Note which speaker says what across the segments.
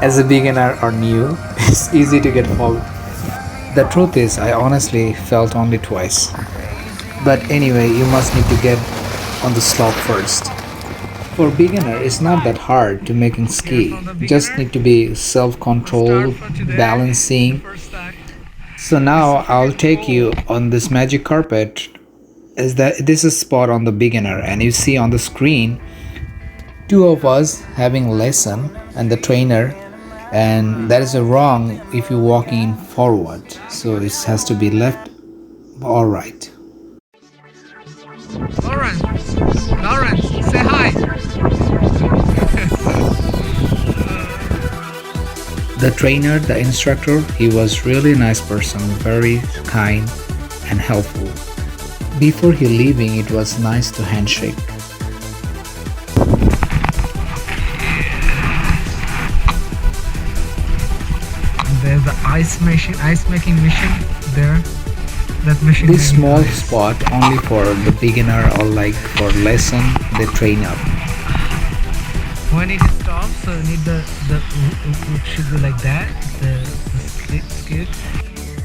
Speaker 1: As a beginner or new, it's easy to get fogged. The truth is, I honestly felt only twice. But anyway, you must need to get on the slope first. For beginner, it's not that hard to making ski. Just need to be self-control, balancing. So now I'll take you on this magic carpet. Is that this is spot on the beginner, and you see on the screen two of us having lesson and the trainer, and that is a wrong if you're walking forward. So it has to be left or right.
Speaker 2: Lawrence, say hi.
Speaker 1: The trainer, the instructor, he was really nice person, very kind and helpful. Before he leaving, it was nice to handshake.
Speaker 2: There's the ice making machine there. That machine.
Speaker 1: This small spot only for the beginner or like for lesson they train up.
Speaker 2: When it stops, so you need the it should be like that. The skid.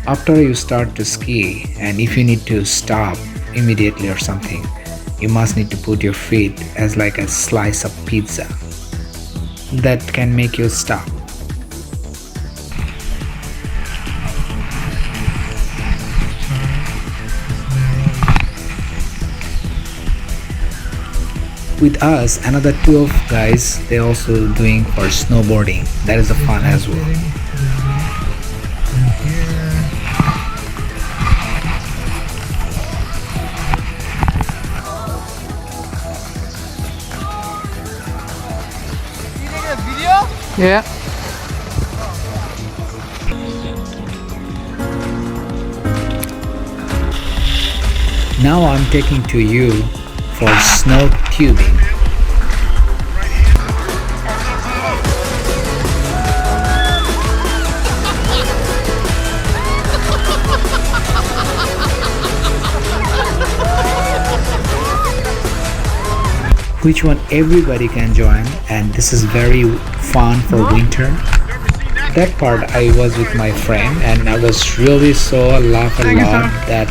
Speaker 1: After you start to ski, and if you need to stop immediately or something, you must need to put your feet as like a slice of pizza. That can make you stop. With us, another two of guys, they also doing for snowboarding. That is a fun as well.
Speaker 2: Yeah.
Speaker 1: Now I'm taking to you for snow tubing. Which one everybody can join, and this is very fun for winter. That part I was with my friend, and I was really so laugh a lot that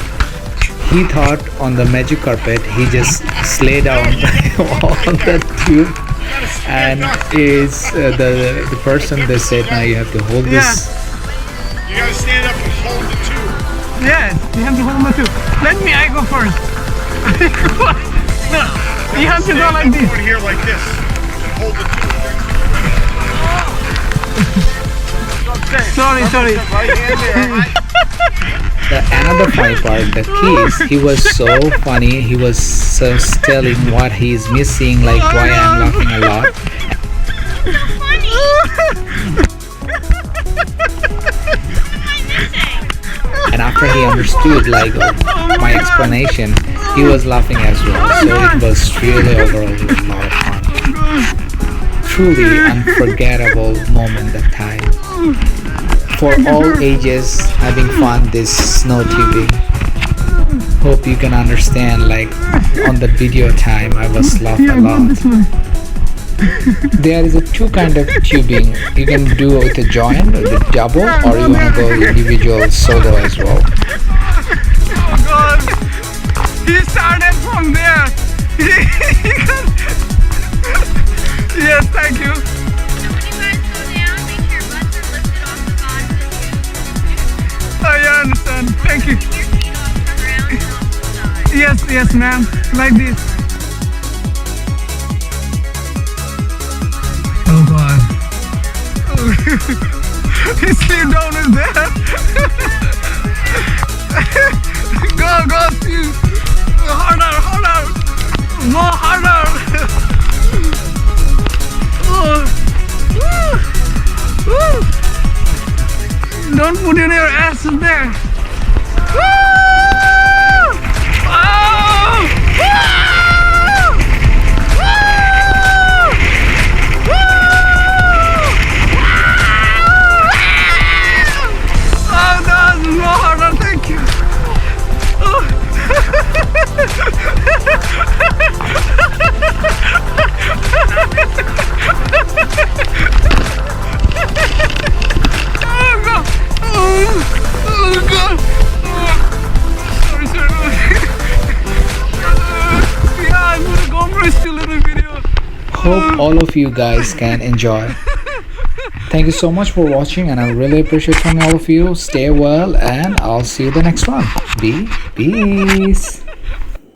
Speaker 1: he thought on the magic carpet he just slid down on the tube, and is the person they said now you have to hold this.
Speaker 3: You gotta stand up and hold the tube.
Speaker 2: Yes, you have to hold the tube. I go first. No, you have to go like this.
Speaker 3: Over here like this and hold the tube.
Speaker 2: Sorry.
Speaker 3: Right hand there, right?
Speaker 1: Another funny part, the keys, he was so funny, he was just telling what he's missing, like why I'm laughing a lot. And after he understood like my explanation, he was laughing as well. So it was really overall a lot of fun. Truly unforgettable moment that time. For all ages, having fun this snow tubing. Hope you can understand, like on the video time I was laughing a lot. There is a two kind of tubing. You can do with a joint, with a double, or you want to go individual solo as well.
Speaker 2: Oh God! He started from there. Yes, thank you. I understand. Thank you. Yes, ma'am. Like this. Oh God. He slid down in there. Go, Steve. Harder. More harder. Don't put in your ass in there. Oh no, more harder, thank you. Oh.
Speaker 1: hope all of you guys can enjoy. Thank you so much for watching, and I really appreciate from all of you. Stay well, and I'll see you the next one. Peace.